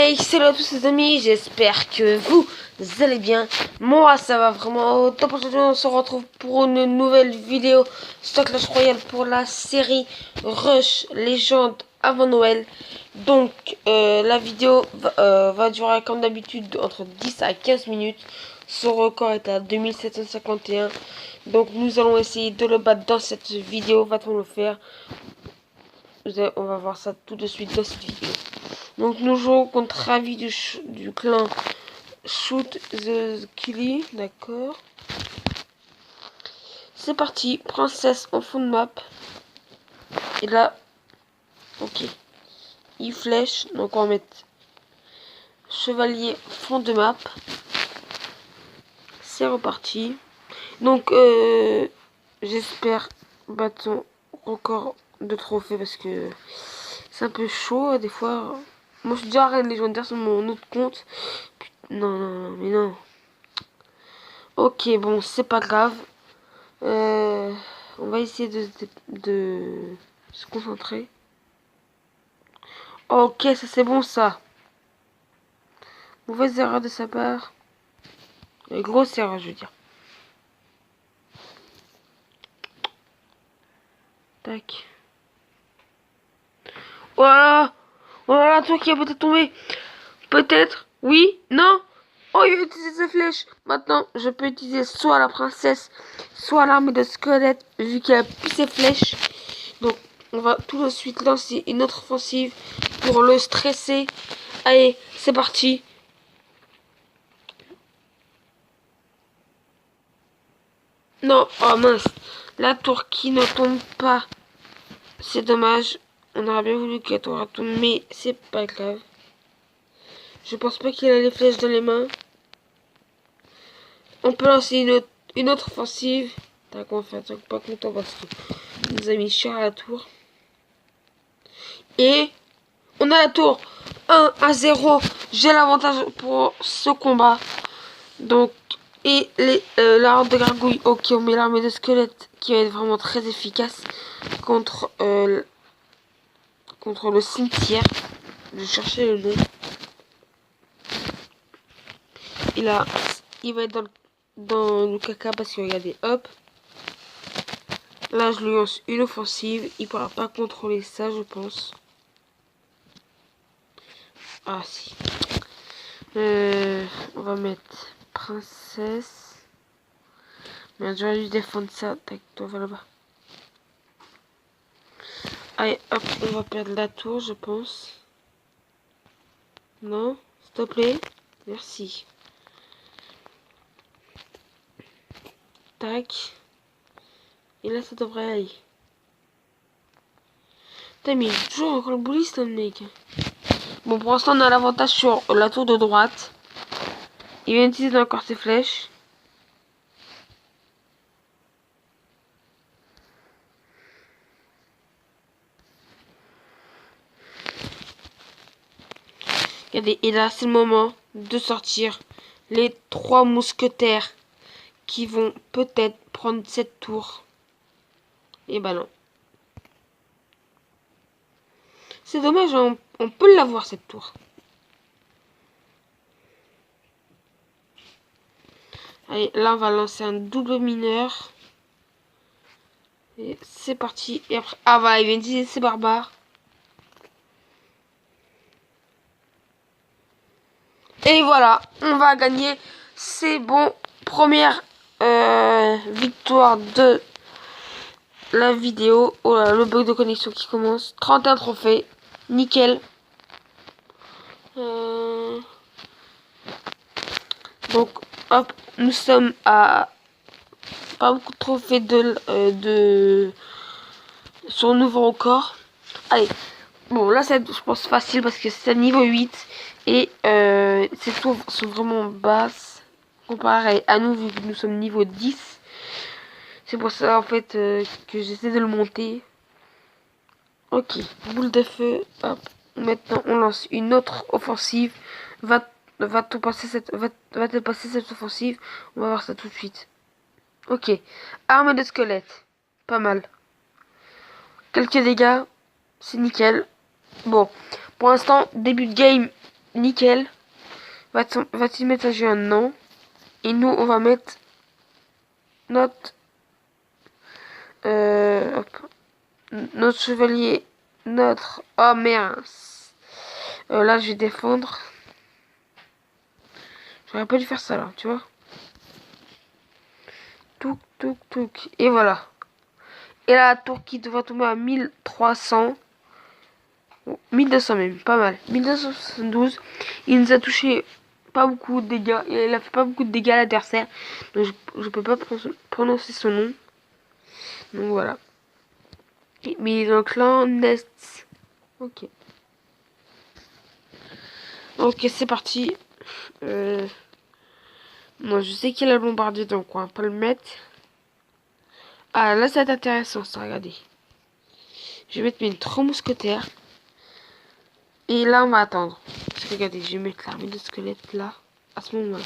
Hey, salut à tous les amis, j'espère que vous allez bien. Moi ça va vraiment au top. Aujourd'hui on se retrouve pour une nouvelle vidéo sur Clash Royale pour la série Rush Légende avant Noël. Donc la vidéo va durer comme d'habitude entre 10 à 15 minutes. Son record est à 2751. Donc nous allons essayer de le battre dans cette vidéo. Va-t-on le faire? On va voir ça tout de suite dans cette vidéo. Donc nous jouons contre Ravi du clan Shoot the Killy, d'accord. C'est parti, princesse en fond de map. Et là, ok. Il flèche, donc on va mettre chevalier fond de map. C'est reparti. Donc j'espère battre son record de trophées parce que c'est un peu chaud des fois. Moi je suis déjà reine légendaire sur mon autre compte. Non, mais non. Ok, bon, c'est pas grave. On va essayer de se concentrer. Ok, ça c'est bon ça. Mauvaise erreur de sa part. Grosse erreur, je veux dire. Tac. Voilà. Voilà, toi qui a peut-être tombé. Peut-être. Oui. Non. Oh, il a utilisé ses flèches. Maintenant, je peux utiliser soit la princesse, soit l'armée de squelette, vu qu'elle a plus ses flèches. Donc, on va tout de suite lancer une autre offensive pour le stresser. Allez, c'est parti. Non, oh mince. La tour qui ne tombe pas. C'est dommage. On aurait bien voulu qu'elle tombe, mais c'est pas grave. Je pense pas qu'il a les flèches dans les mains. On peut lancer une autre offensive. Tac, on fait pas content parce qu'il nous a mis cher à la tour. Et on a la tour 1-0. J'ai l'avantage pour ce combat. Donc, et la horde de gargouilles. Ok, on met l'armée de squelettes qui va être vraiment très efficace contre, contre le cimetière. Je cherchais le nom. Et là, il va être dans le caca parce que regardez, hop. Là, je lui lance une offensive. Il pourra pas contrôler ça, je pense. Ah, si. On va mettre princesse. Merde, j'aurais dû défendre ça. Tac, toi, va là-bas. Allez, hop, on va perdre la tour, je pense. Non, s'il te plaît. Merci. Tac. Et là, ça devrait aller. Putain, mais il est toujours encore le bouliste, le mec. Bon, pour l'instant, on a l'avantage sur la tour de droite. Il vient d'utiliser encore ses flèches. Regardez, et là, c'est le moment de sortir les 3 mousquetaires qui vont peut-être prendre cette tour. Et bah non. C'est dommage, hein, on peut l'avoir cette tour. Allez, là, on va lancer un double mineur. Et c'est parti. Et après, ah bah, il vient d'utiliser ses barbares. Et voilà, on va gagner. C'est bon. Première victoire de la vidéo. Oh là, le bug de connexion qui commence. 31 trophées. Nickel. Donc, hop, nous sommes à pas beaucoup de trophées de son nouveau record. Allez, bon, là, c'est, je pense, facile parce que c'est niveau 8 et ces tours sont vraiment basses comparé à nous, vu que nous sommes niveau 10. C'est pour ça, en fait, que j'essaie de le monter. Ok, boule de feu, hop. Maintenant, on lance une autre offensive. Va-t-on passer va-t-elle passer cette offensive? On va voir ça tout de suite. Ok, arme de squelette. Pas mal. Quelques dégâts. C'est nickel. Bon, pour l'instant, début de game nickel. Va-t-il mettre à jouer un non? Et nous, on va mettre notre... hop, notre chevalier, notre... Oh merde. Là, je vais défendre. J'aurais pas dû faire ça, là, tu vois. Touk, touk, touk. Et voilà. Et là, la tour qui devrait tomber à 1300. 1200 même, pas mal. 1272. Il nous a touché pas beaucoup de dégâts. Il a fait pas beaucoup de dégâts à l'adversaire. Donc je peux pas prononcer son nom. Donc voilà. Mais il est dans le clan Nest. Ok. Ok, c'est parti. Moi, je sais qu'il a le bombardier, donc on va pas le mettre. Ah, là, ça va être intéressant, ça, regardez. Je vais mettre mes 3 mousquetaires. Et là, on va attendre. Parce que regardez, je vais mettre l'armée de squelettes là, à ce moment-là.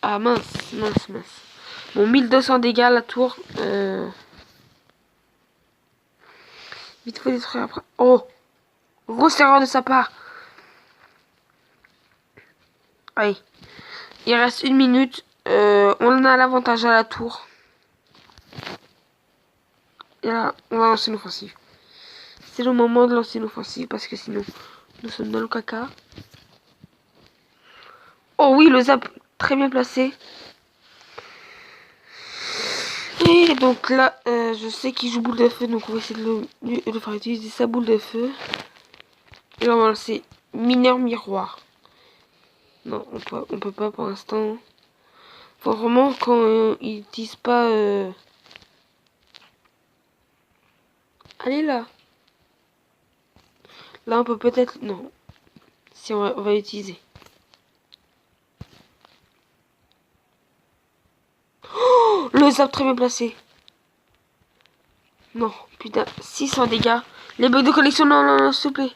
Ah mince, mince, mince. Bon, 1200 dégâts la tour. Vite, faut détruire après. Oh, grosse erreur de sa part. Allez, il reste 1 minute. On a l'avantage à la tour. Et là, on va lancer l'offensive. C'est le moment de lancer l'offensive parce que sinon, nous sommes dans le caca. Oh oui, le zap, très bien placé. Et donc là, je sais qu'il joue boule de feu, donc on va essayer de le faire utiliser sa boule de feu. Et là, on va lancer mineur miroir. Non, on peut pas pour l'instant. Faut vraiment quand ils disent pas... Allez là. Là, on peut peut-être... Non. Si on va utiliser. Oh, le zap très bien placé. Non, putain, 600 dégâts. Les bugs de connexion, non, non, non, s'il te plaît.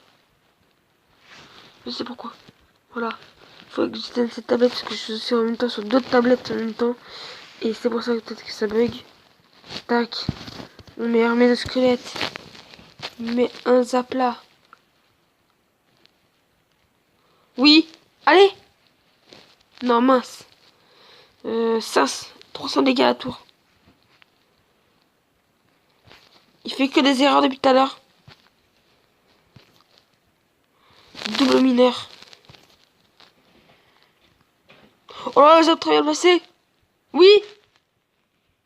Je sais pourquoi. Voilà. Faut que j'éteigne cette tablette parce que je suis en même temps sur d'autres tablettes en même temps. Et c'est pour ça que peut-être que ça bug. Tac. On met armée de squelette. On met un zap là. Oui. Allez. Non, mince. 300 dégâts à la tour. Il fait que des erreurs depuis tout à l'heure. Double mineur. Oh là, j'ai très bien passé. Oui.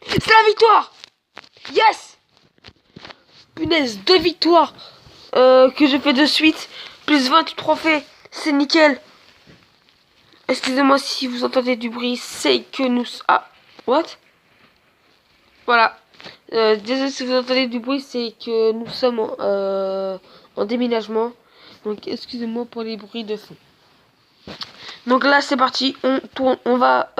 C'est la victoire. Yes. Punaise, 2 victoires que je fais de suite. Plus 23 faits. C'est nickel. Excusez-moi si vous entendez du bruit. C'est que nous... Ah, what? Voilà. Désolé si vous entendez du bruit. C'est que nous sommes en déménagement. Donc, excusez-moi pour les bruits de fond. Donc là, c'est parti. On tourne. On va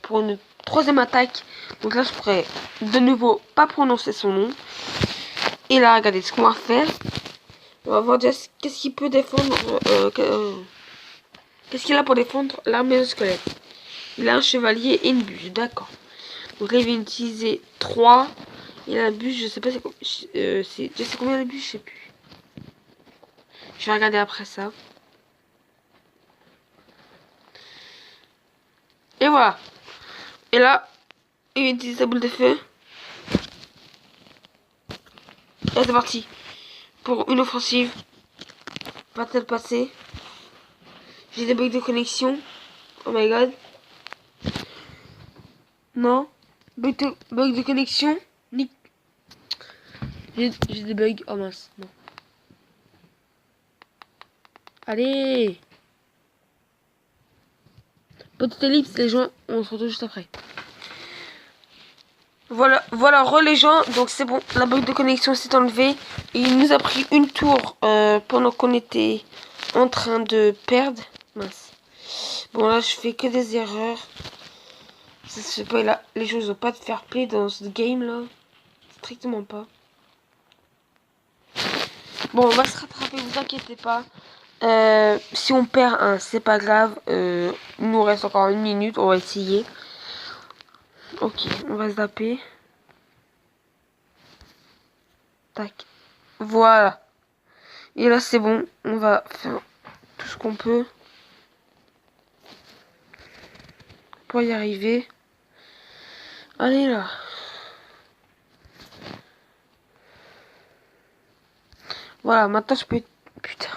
pour une troisième attaque. Donc là, je pourrais de nouveau pas prononcer son nom. Et là, regardez ce qu'on va faire. On va voir déjà qu'est-ce qu'il peut défendre. Qu'est-ce qu'il a pour défendre l'armée de squelette. Il a un chevalier et une bûche, d'accord. Donc là, il va utiliser 3. Et la bûche, je sais pas je sais combien la bûche, je sais plus. Je vais regarder après ça. Et voilà. Et là, il va utiliser sa boule de feu. Et c'est parti. Pour une offensive. Va-t-elle passer? J'ai des bugs de connexion. Oh my god. Non. Bug de connexion. J'ai des bugs. Oh mince. Non. Allez. Petite ellipse, les gens. On se retrouve juste après. Voilà, les gens. Donc c'est bon. La bug de connexion s'est enlevée. Et il nous a pris une tour pendant qu'on était en train de perdre. Mince. Bon là, je fais que des erreurs. C'est pas là. Les choses n'ont pas de fair play dans ce game là. Strictement pas. Bon, on va se rattraper, vous inquiétez pas. Si on perd un, c'est pas grave. Il nous reste encore 1 minute, on va essayer. Ok, on va zapper. Tac. Voilà. Et là, c'est bon. On va faire tout ce qu'on peut pour y arriver. Allez, là. Voilà, maintenant, je peux... Putain.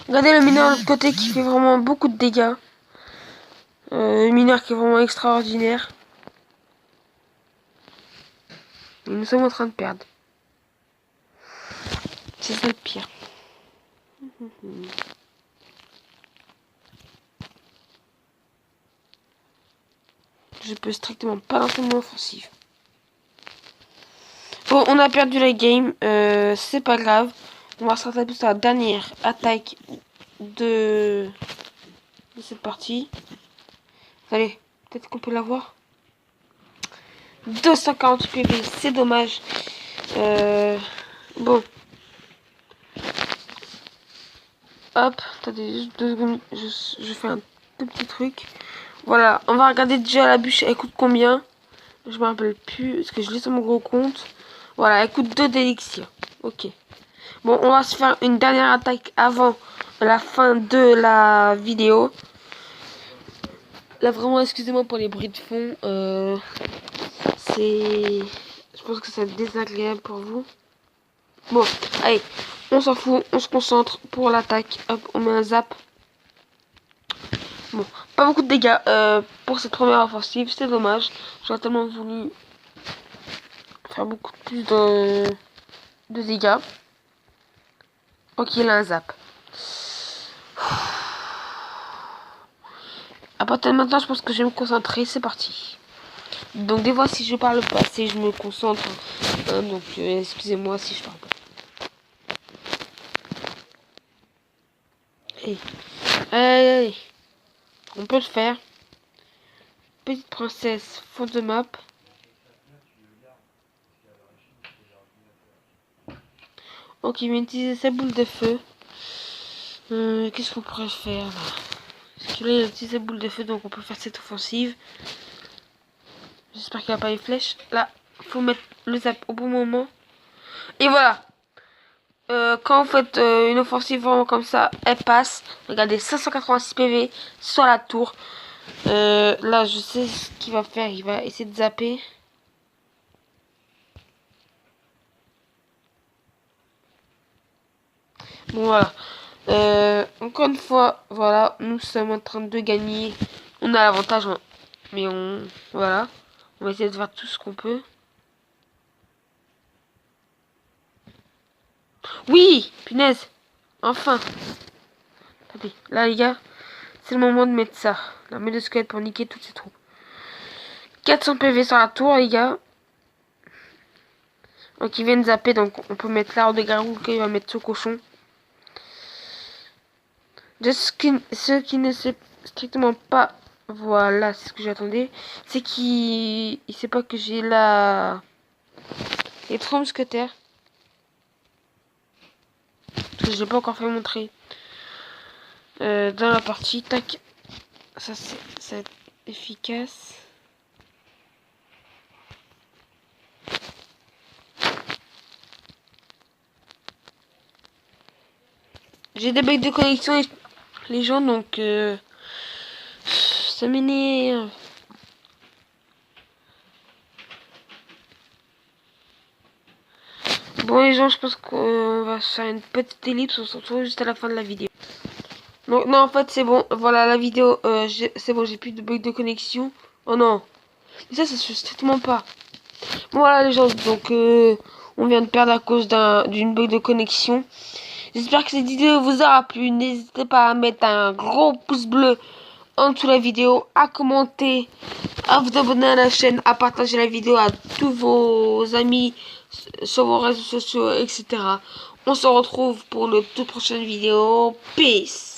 Regardez le mineur de l'autre côté qui fait vraiment beaucoup de dégâts. Le mineur qui est vraiment extraordinaire. Et nous sommes en train de perdre. C'est ça le pire. Je peux strictement pas lancer mon offensive. Bon, on a perdu la game. C'est pas grave. On va se rattraper sur la dernière attaque de cette partie. Allez, peut-être qu'on peut l'avoir. 240 PV, c'est dommage. Bon. Hop, attendez juste 2 secondes. Je fais un tout petit truc. Voilà, on va regarder déjà la bûche. Elle coûte combien? Je me rappelle plus. Est-ce que je l'ai sur mon gros compte? Voilà, elle coûte 2 d'élixir. Ok. Bon, on va se faire une dernière attaque avant la fin de la vidéo. Là, vraiment, excusez-moi pour les bruits de fond. Je pense que c'est désagréable pour vous. Bon, allez, on s'en fout. On se concentre pour l'attaque. Hop, on met un zap. Bon, pas beaucoup de dégâts pour cette première offensive. C'est dommage. J'aurais tellement voulu faire beaucoup plus de dégâts. Ok, il a un zap. À partir de maintenant, je pense que je vais me concentrer. C'est parti. Donc des fois, si je parle pas assez, je me concentre. Donc excusez-moi si je parle pas. Allez. Allez. On peut le faire. Petite princesse, fond de map. Ok, il va utiliser sa boule de feu. Qu'est-ce qu'on pourrait faire là? Parce que là, il a utilisé sa boule de feu, donc on peut faire cette offensive. J'espère qu'il n'y a pas les flèches. Là, faut mettre le zap au bon moment. Et voilà. Quand vous faites une offensive vraiment comme ça, elle passe. Regardez, 586 PV sur la tour. Là, je sais ce qu'il va faire. Il va essayer de zapper. Bon, voilà. Encore une fois, voilà. Nous sommes en train de gagner. On a l'avantage, hein. Mais on... Voilà. On va essayer de faire tout ce qu'on peut. Oui! Punaise! Enfin! Attendez, là, les gars, c'est le moment de mettre ça. L'armée de squelettes pour niquer toutes ces troupes. 400 PV sur la tour, les gars. Donc, ils viennent zapper, donc on peut mettre l'arbre de garou qu'il va mettre ce cochon. Ce qui ne sait strictement pas, voilà, c'est ce que j'attendais, c'est qu'il sait pas que j'ai les 3 mousquetaires. Parce que je l'ai pas encore fait montrer dans la partie. Tac, ça c'est efficace. J'ai des bugs de connexion et les gens, donc ça m'énerve. Bon les gens, je pense qu'on va faire une petite ellipse, on se retrouve juste à la fin de la vidéo. Donc non, en fait c'est bon, voilà la vidéo, c'est bon, j'ai plus de bugs de connexion. Oh non, mais ça se fait strictement pas. Bon, voilà les gens, donc on vient de perdre à cause d'une bug de connexion. J'espère que cette vidéo vous aura plu. N'hésitez pas à mettre un gros pouce bleu en dessous de la vidéo, à commenter, à vous abonner à la chaîne, à partager la vidéo à tous vos amis sur vos réseaux sociaux, etc. On se retrouve pour une toute prochaine vidéo. Peace!